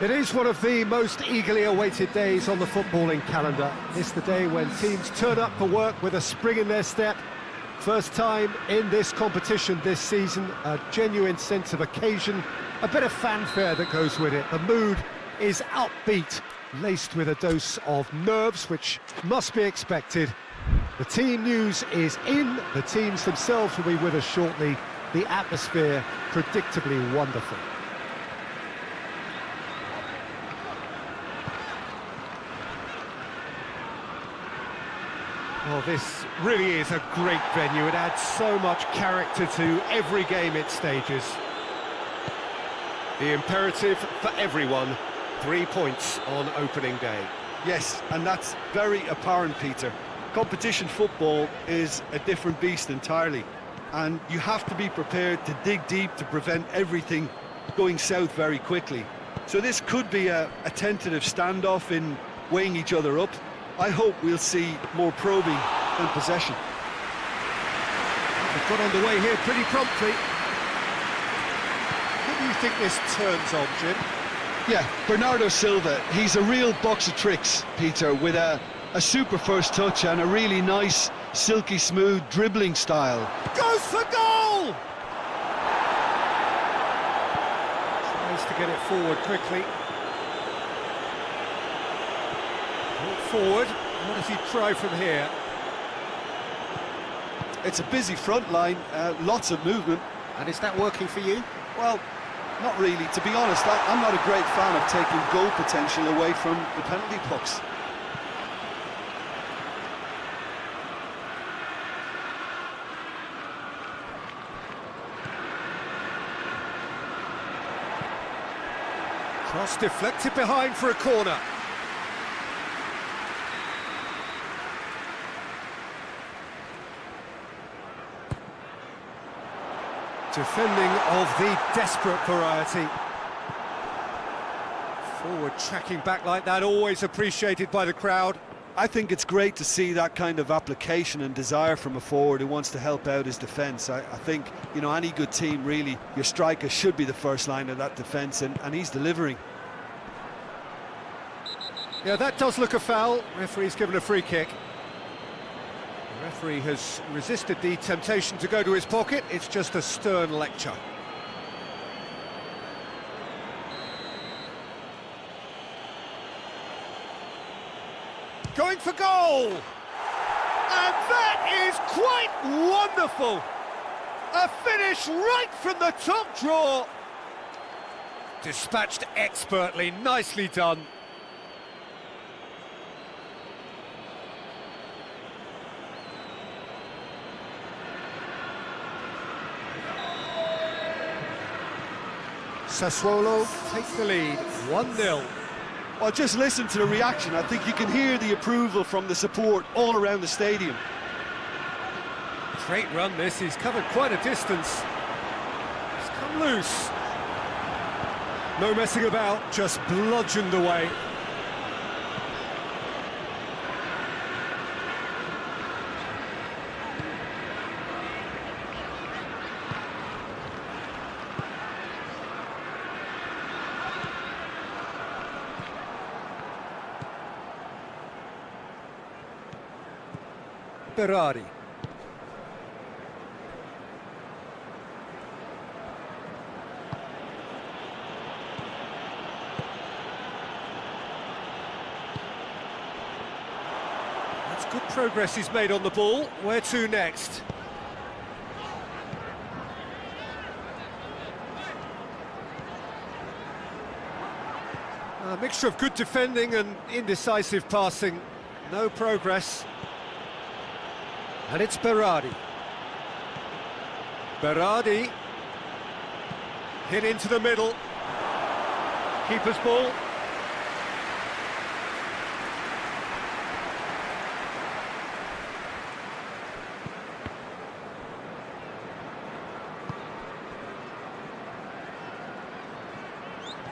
It is one of the most eagerly awaited days on the footballing calendar. It's the day when teams turn up for work with a spring in their step. First time in this competition this season, a genuine sense of occasion, a bit of fanfare that goes with it. The mood is upbeat, laced with a dose of nerves, which must be expected. The team news is in, the teams themselves will be with us shortly. The atmosphere predictably wonderful. Well, this really is a great venue. It adds so much character to every game it stages. The imperative for everyone, 3 points on opening day. Yes, and that's very apparent, Peter. Competition football is a different beast entirely, and you have to be prepared to dig deep to prevent everything going south very quickly. So this could be a tentative standoff in weighing each other up. I hope we'll see more probing than possession. They've got underway here pretty promptly. Who do you think this turns on, Jim? Yeah, Bernardo Silva, he's a real box of tricks, Peter, with a super first touch and a really nice, silky smooth dribbling style. Goes for goal! Tries to get it forward quickly. Forward, what does he try from here? It's a busy front line, lots of movement. And is that working for you? Well, not really. To be honest, I'm not a great fan of taking goal potential away from the penalty box. Cross deflected behind for a corner. Defending of the desperate variety. Forward tracking back like that, always appreciated by the crowd. I think it's great to see that kind of application and desire from a forward who wants to help out his defence. I think, you know, any good team, really, your striker should be the first line of that defence, and he's delivering. Yeah, that does look a foul. Referee's given a free kick. The referee has resisted the temptation to go to his pocket. It's just a stern lecture. Going for goal! And that is quite wonderful! A finish right from the top drawer! Dispatched expertly, nicely done. Sassuolo take the lead, 1-0. Well, just listen to the reaction. I think you can hear the approval from the support all around the stadium. Great run this, he's covered quite a distance. He's come loose. No messing about, just bludgeoned away. Berardi. That's good progress he's made on the ball. Where to next? A mixture of good defending and indecisive passing. No progress. And it's Berardi. Berardi. Hit into the middle. Keeper's ball.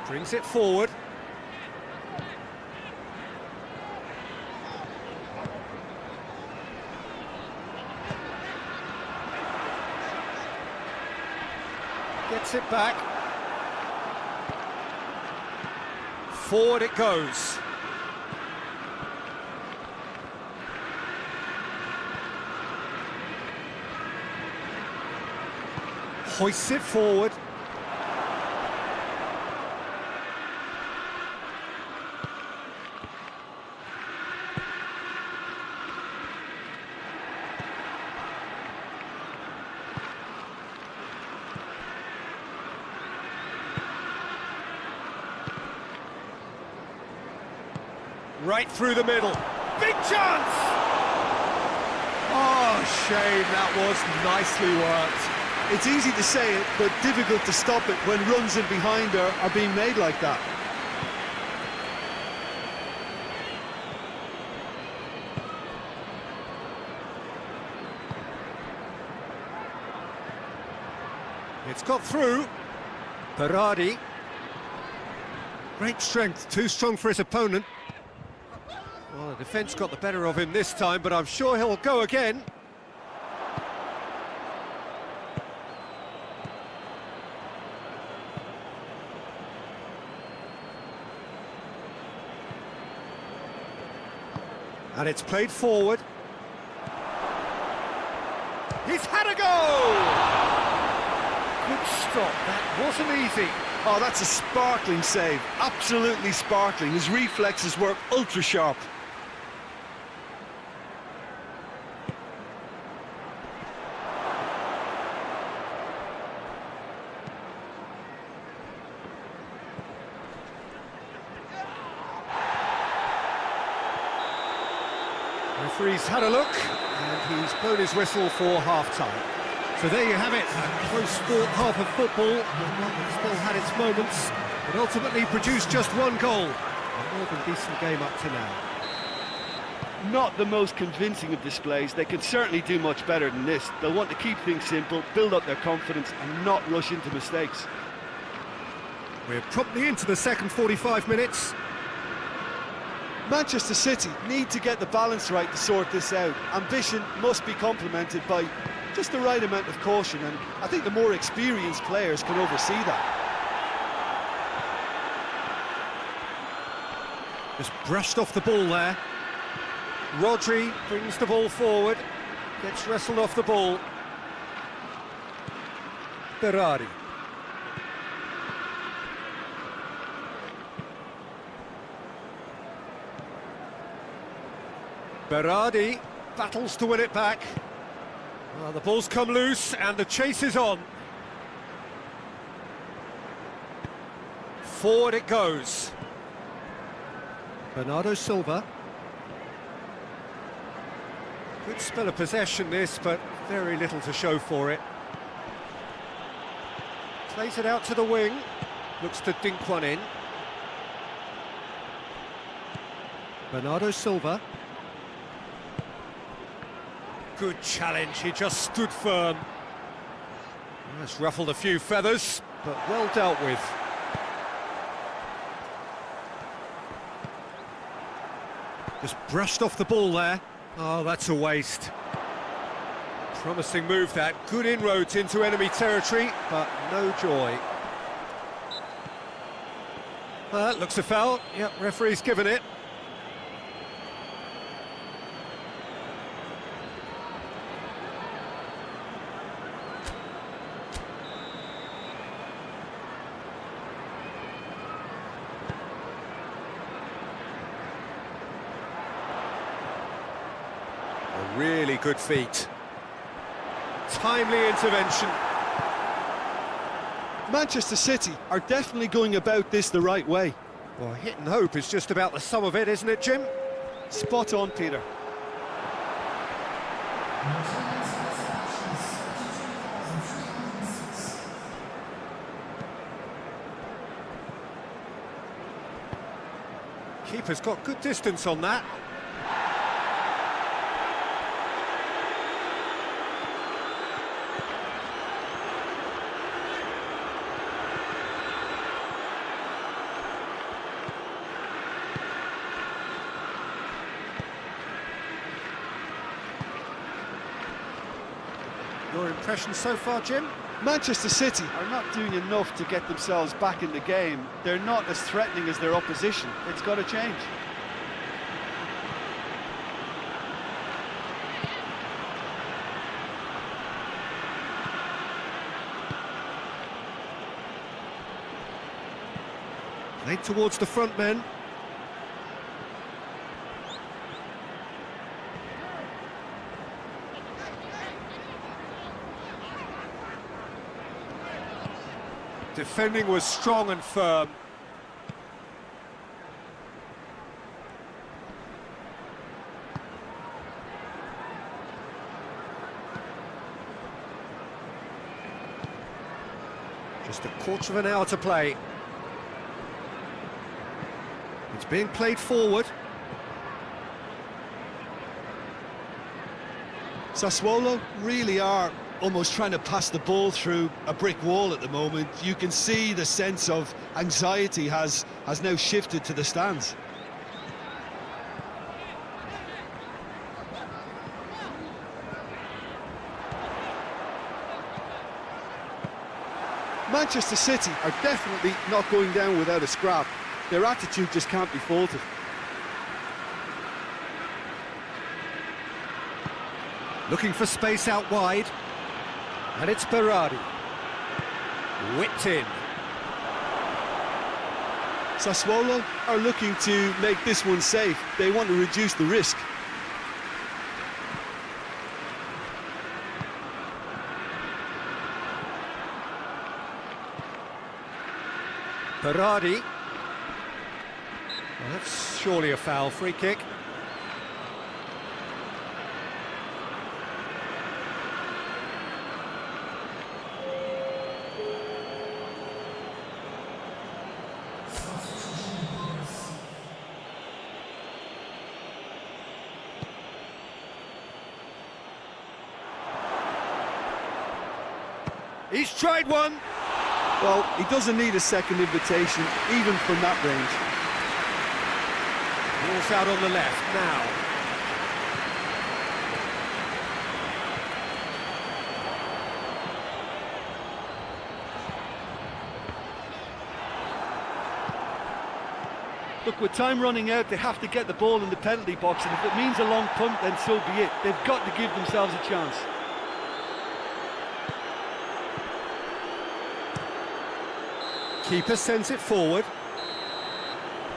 Brings it forward. Gets it back. Forward it goes. Hoists it forward. Right through the middle. Big chance! Oh, shame, that was nicely worked. It's easy to say it, but difficult to stop it when runs in behind her are being made like that. It's got through. Berardi. Great strength, too strong for his opponent. Well, the defence got the better of him this time, but I'm sure he'll go again. And it's played forward. He's had a goal! Good stop, that wasn't easy. Oh, that's a sparkling save. Absolutely sparkling. His reflexes were ultra sharp. Referee's had a look, and he's blown his whistle for half-time. So there you have it, a close fought half of football, that still had its moments, but ultimately produced just one goal. A more than decent game up to now. Not the most convincing of displays. They can certainly do much better than this. They'll want to keep things simple, build up their confidence and not rush into mistakes. We're promptly into the second 45 minutes. Manchester City need to get the balance right to sort this out. Ambition must be complemented by just the right amount of caution, and I think the more experienced players can oversee that. Just brushed off the ball there. Rodri brings the ball forward, gets wrestled off the ball. Berardi. Berardi battles to win it back. Well, the ball's come loose and the chase is on. Forward it goes. Bernardo Silva. Good spell of possession this, but very little to show for it. Plays it out to the wing. Looks to dink one in. Bernardo Silva. Good challenge, he just stood firm. That's ruffled a few feathers, but well dealt with. Just brushed off the ball there. Oh, that's a waste. Promising move that. Good inroads into enemy territory, but no joy. That looks a foul. Yep, referee's given it. A really good feat. Timely intervention. Manchester City are definitely going about this the right way. Well, hit and hope is just about the sum of it, isn't it, Jim? Spot on, Peter. Keeper's got good distance on that. Your impression so far, Jim? Manchester City are not doing enough to get themselves back in the game. They're not as threatening as their opposition. It's got to change. Played towards the front men. Defending was strong and firm. Just a quarter of an hour to play. It's being played forward. Sassuolo really are almost trying to pass the ball through a brick wall at the moment. You can see the sense of anxiety has now shifted to the stands. Manchester City are definitely not going down without a scrap. Their attitude just can't be faulted. Looking for space out wide. And it's Berardi. Whipped in. Sassuolo are looking to make this one safe. They want to reduce the risk. Berardi. Well, that's surely a foul. Free kick. He's tried one. Well, he doesn't need a second invitation, even from that range. Ball's out on the left now. Look, with time running out, they have to get the ball in the penalty box, and if it means a long punt, then so be it. They've got to give themselves a chance. Keeper sends it forward.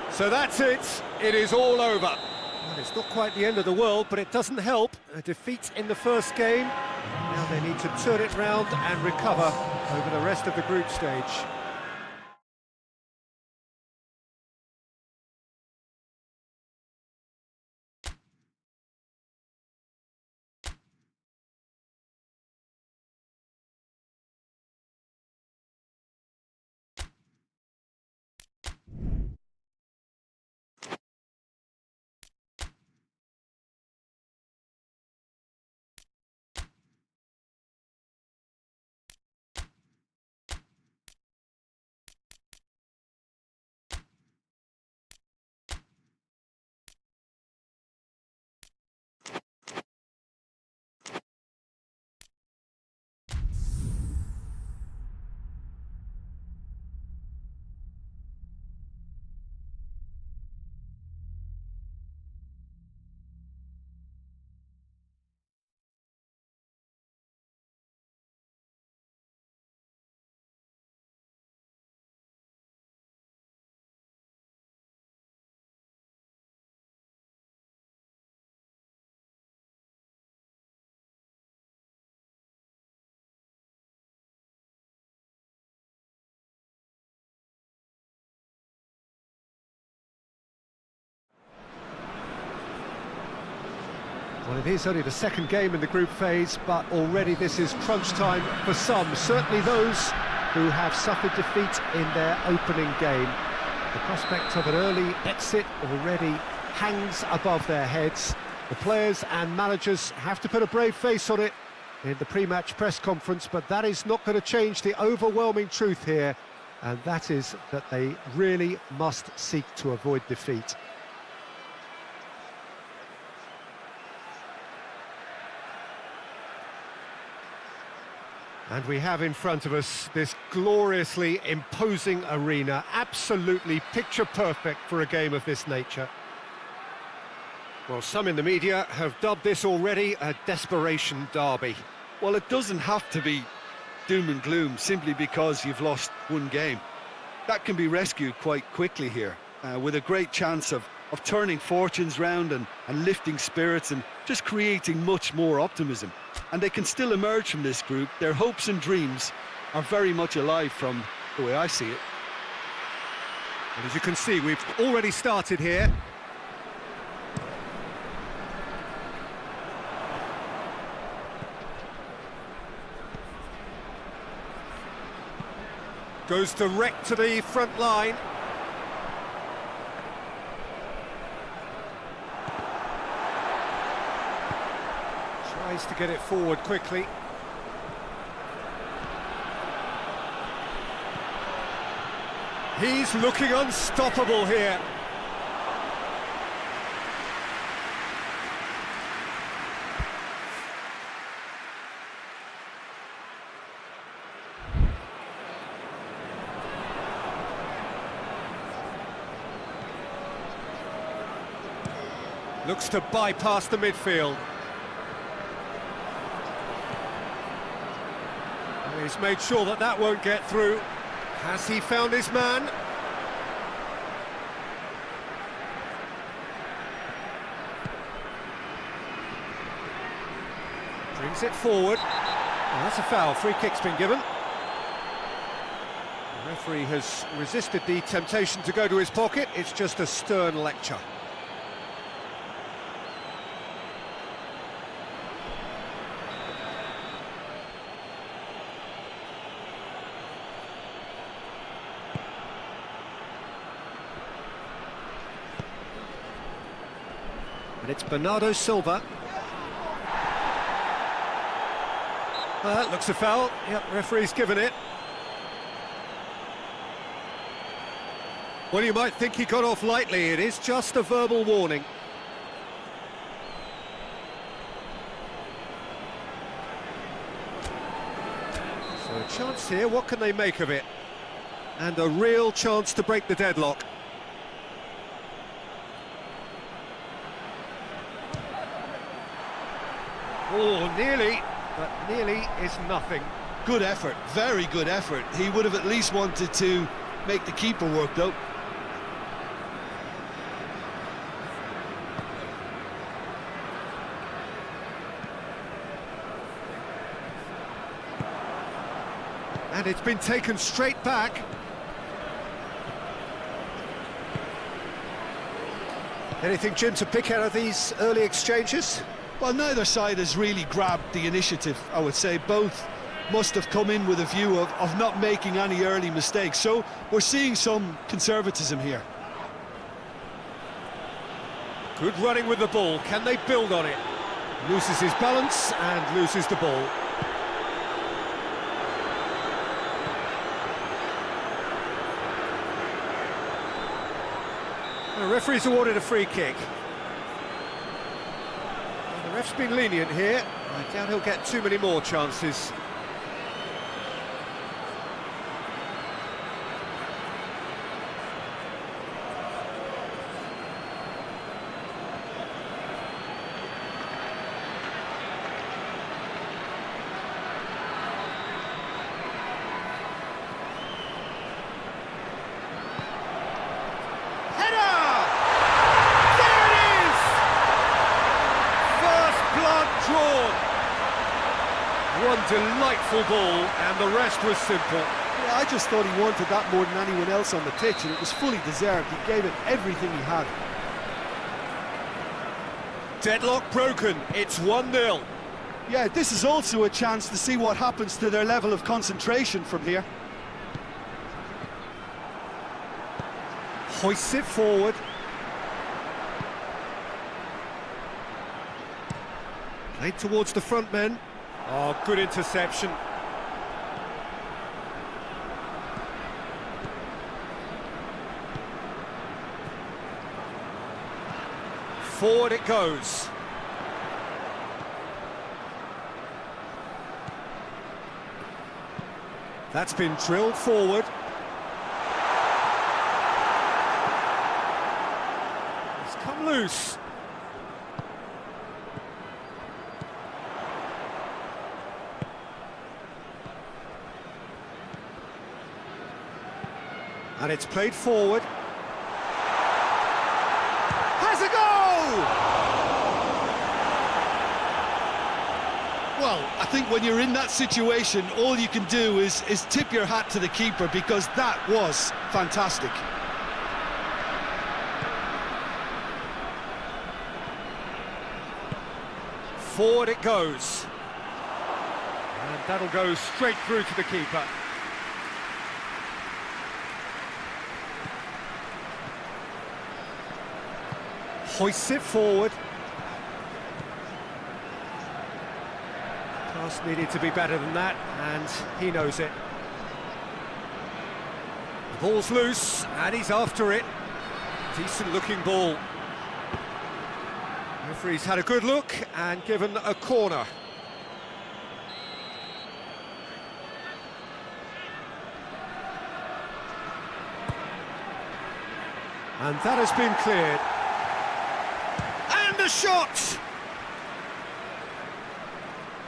So that's it. It is all over. Well, it's not quite the end of the world, but it doesn't help. A defeat in the first game. Now they need to turn it round and recover over the rest of the group stage. Well, it is only the second game in the group phase, but already this is crunch time for some, certainly those who have suffered defeat in their opening game. The prospect of an early exit already hangs above their heads. The players and managers have to put a brave face on it in the pre-match press conference, but that is not going to change the overwhelming truth here, and that is that they really must seek to avoid defeat. And we have in front of us this gloriously imposing arena, absolutely picture perfect for a game of this nature. Well, some in the media have dubbed this already a desperation derby. Well, it doesn't have to be doom and gloom simply because you've lost one game. That can be rescued quite quickly here, with a great chance of turning fortunes round and lifting spirits and just creating much more optimism. And they can still emerge from this group. Their hopes and dreams are very much alive from the way I see it. And as you can see, we've already started here. Goes direct to the front line. Tries to get it forward quickly. He's looking unstoppable here. Looks to bypass the midfield. He's made sure that that won't get through. Has he found his man? Brings it forward. Well, that's a foul. Free kick's been given. The referee has resisted the temptation to go to his pocket. It's just a stern lecture. And it's Bernardo Silva. That looks a foul. Yep, referee's given it. Well, you might think he got off lightly. It is just a verbal warning. So a chance here, what can they make of it? And a real chance to break the deadlock. Oh, nearly, but nearly is nothing. Good effort, very good effort. He would have at least wanted to make the keeper work, though. And it's been taken straight back. Anything, Jim, to pick out of these early exchanges? Well, neither side has really grabbed the initiative, I would say. Both must have come in with a view of not making any early mistakes. So we're seeing some conservatism here. Good running with the ball. Can they build on it? Loses his balance and loses the ball. The referee's awarded a free kick. The ref's been lenient here. I doubt he'll get too many more chances. One delightful ball, and the rest was simple. Yeah, I just thought he wanted that more than anyone else on the pitch, and it was fully deserved. He gave it everything he had. Deadlock broken, it's 1-0. Yeah, this is also a chance to see what happens to their level of concentration from here. Hoists it forward. Played towards the front men. Oh, good interception. Forward it goes. That's been drilled forward. It's come loose. And it's played forward. Has a goal! Well, I think when you're in that situation, all you can do is tip your hat to the keeper, because that was fantastic. Forward it goes. And that'll go straight through to the keeper. Hoists it forward. Pass needed to be better than that, and he knows it. The ball's loose, and he's after it. Decent looking ball. Referee's had a good look and given a corner. And that has been cleared. And the shot!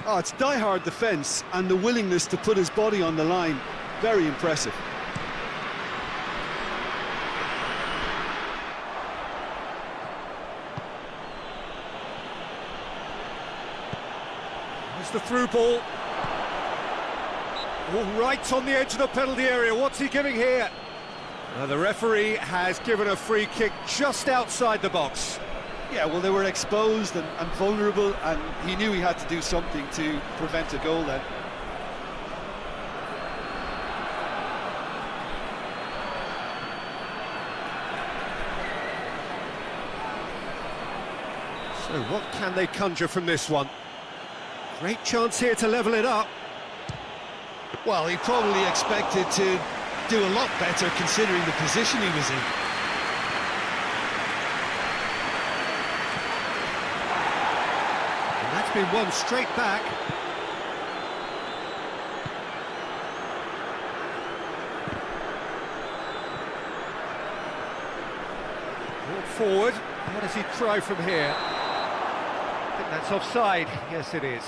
Oh, it's die-hard defence and the willingness to put his body on the line. Very impressive. There's the through ball. Oh, right on the edge of the penalty area. What's he giving here? The referee has given a free kick just outside the box. Yeah, well, they were exposed and vulnerable, and he knew he had to do something to prevent a goal then. So what can they conjure from this one? Great chance here to level it up. Well, he probably expected to do a lot better considering the position he was in. And that's been won straight back. Brought forward. What does he try from here? I think that's offside. Yes, it is.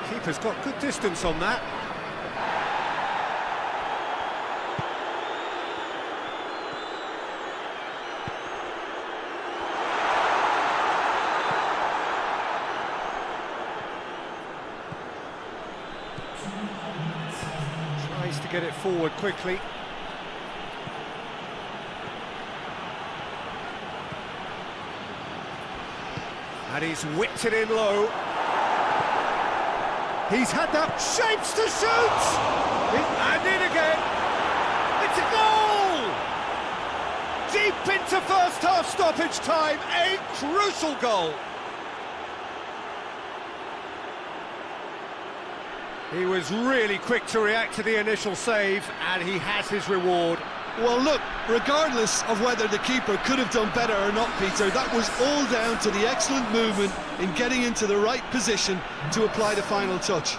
Keeper's got good distance on that. Tries to get it forward quickly. And he's whipped it in low. He's had that shapes to shoot! And in again! It's a goal! Deep into first half stoppage time, a crucial goal! He was really quick to react to the initial save, and he has his reward. Well, look, regardless of whether the keeper could have done better or not, Peter, that was all down to the excellent movement in getting into the right position to apply the final touch.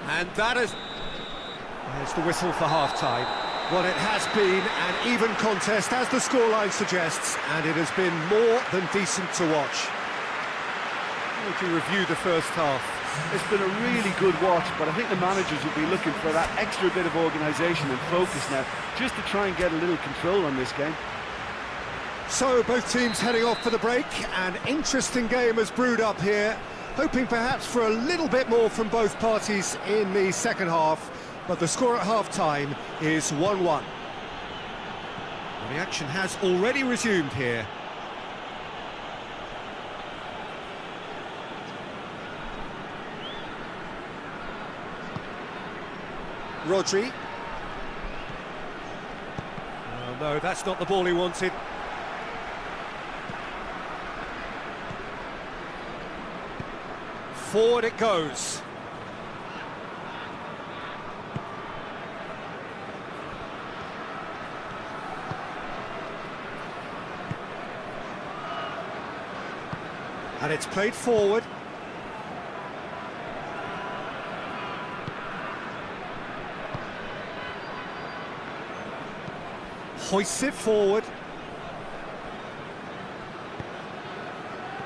And that is... It's the whistle for half-time. Well, it has been an even contest, as the scoreline suggests, and it has been more than decent to watch. How would you review the first half? It's been a really good watch, but I think the managers will be looking for that extra bit of organisation and focus now, just to try and get a little control on this game. So, both teams heading off for the break. An interesting game has brewed up here, hoping perhaps for a little bit more from both parties in the second half, but the score at half-time is 1-1. Well, the action has already resumed here. Rodri. Oh, no, that's not the ball he wanted. Forward it goes. And it's played forward. Hoists it forward.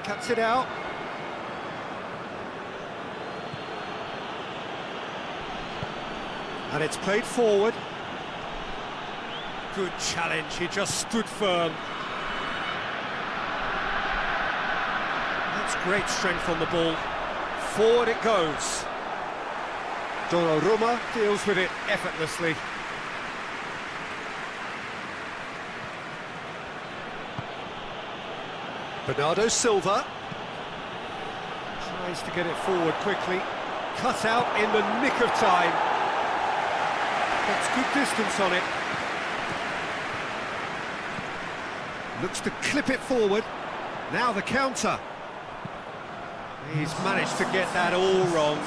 Cuts it out. And it's played forward. Good challenge, he just stood firm. That's great strength on the ball. Forward it goes. Donnarumma deals with it effortlessly. Bernardo Silva tries to get it forward quickly. Cut out in the nick of time. Gets good distance on it. Looks to clip it forward. Now the counter. He's managed to get that all wrong.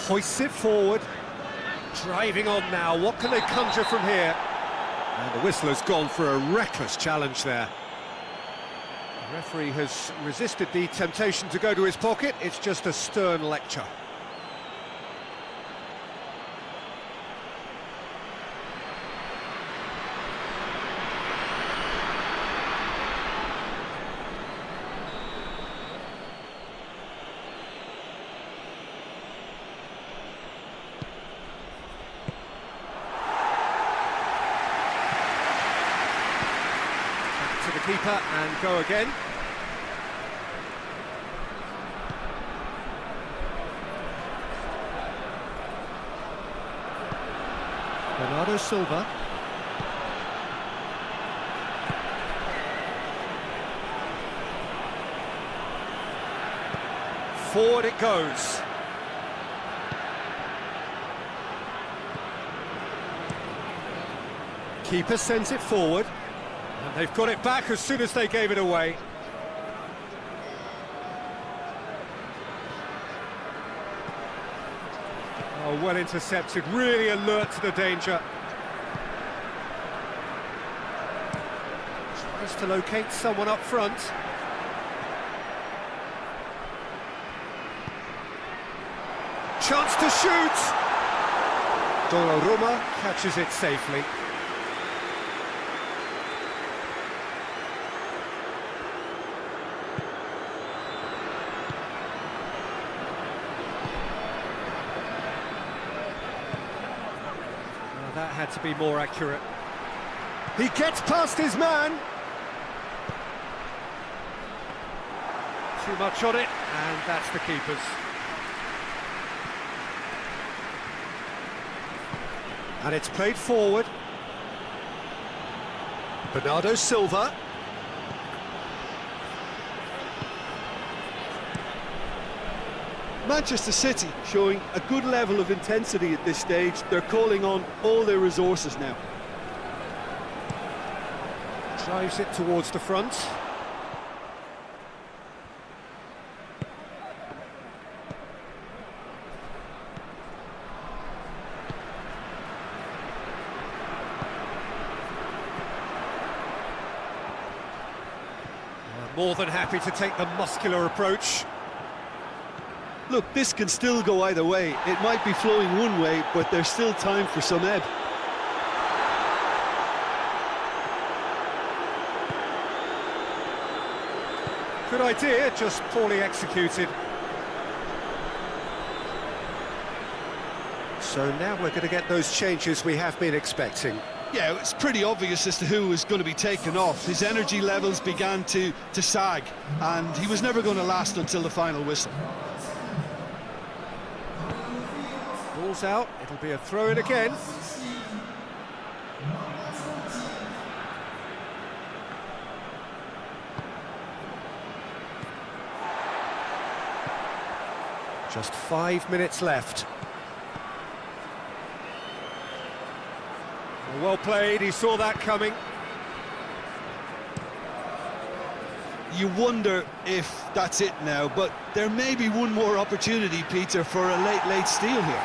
Hoists it forward. Driving on now, what can they conjure from here? And the whistle has gone for a reckless challenge there. The referee has resisted the temptation to go to his pocket, it's just a stern lecture. To the keeper and go again. Bernardo Silva. Forward it goes. Keeper sends it forward. And they've got it back as soon as they gave it away. Oh, well intercepted, really alert to the danger. Tries to locate someone up front. Chance to shoot! Donnarumma catches it safely. That had to be more accurate. He gets past his man. Too much on it, and that's the keeper's. And it's played forward. Bernardo Silva. Manchester City showing a good level of intensity at this stage. They're calling on all their resources now. Drives it towards the front. More than happy to take the muscular approach. Look, this can still go either way. It might be flowing one way, but there's still time for some ebb. Good idea, just poorly executed. So now we're going to get those changes we have been expecting. Yeah, it's pretty obvious as to who was going to be taken off. His energy levels began to sag, and he was never going to last until the final whistle. Ball's out, it'll be a throw-in again. Just 5 minutes left. Well played, he saw that coming. You wonder if that's it now, but there may be one more opportunity, Peter, for a late steal here.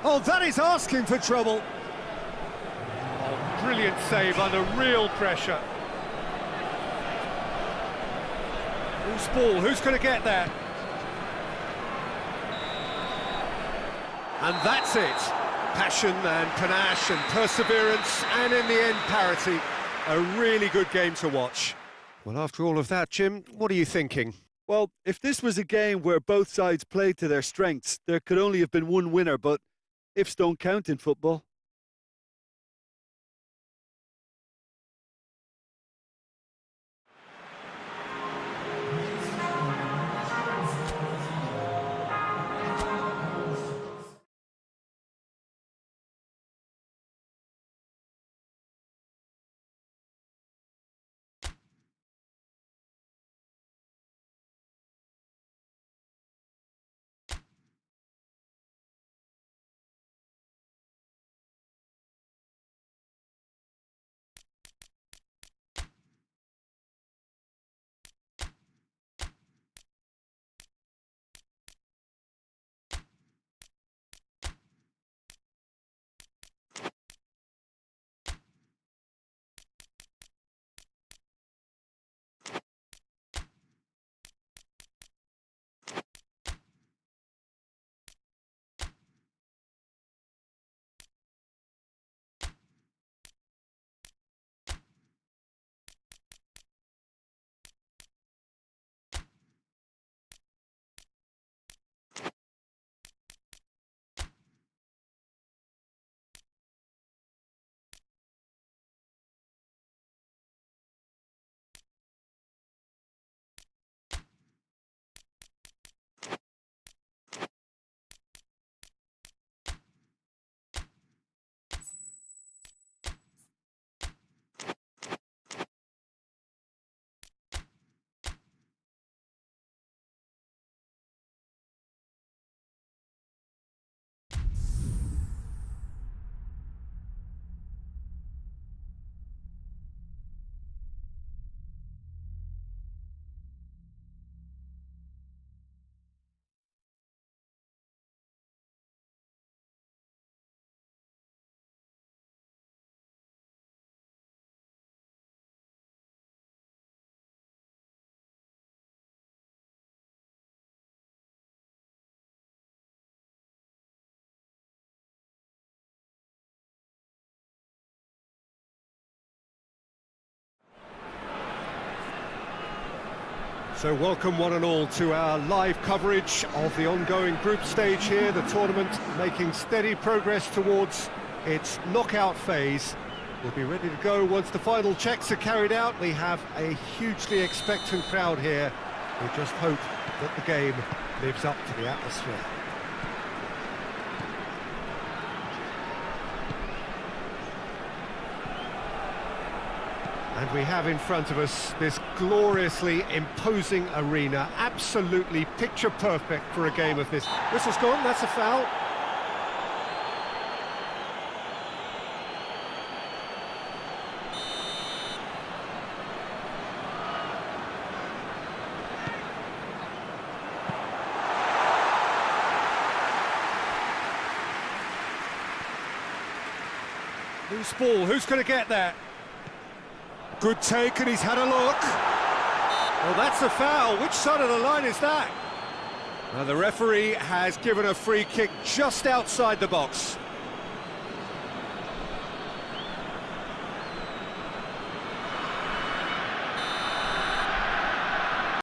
Oh, that is asking for trouble. Oh, brilliant save under real pressure. Who's ball? Who's going to get there? And that's it. Passion and panache and perseverance, and in the end, parity. A really good game to watch. Well, after all of that, Jim, what are you thinking? Well, if this was a game where both sides played to their strengths, there could only have been one winner, but ifs don't count in football. So welcome one and all to our live coverage of the ongoing group stage here, the tournament making steady progress towards its knockout phase. We'll be ready to go once the final checks are carried out. We have a hugely expectant crowd here. We just hope that the game lives up to the atmosphere. And we have in front of us this gloriously imposing arena, absolutely picture perfect for a game of this. Whistle's gone, that's a foul. Loose ball, who's going to get there? Good take, and he's had a look. Well, that's a foul. Which side of the line is that? Now, the referee has given a free kick just outside the box.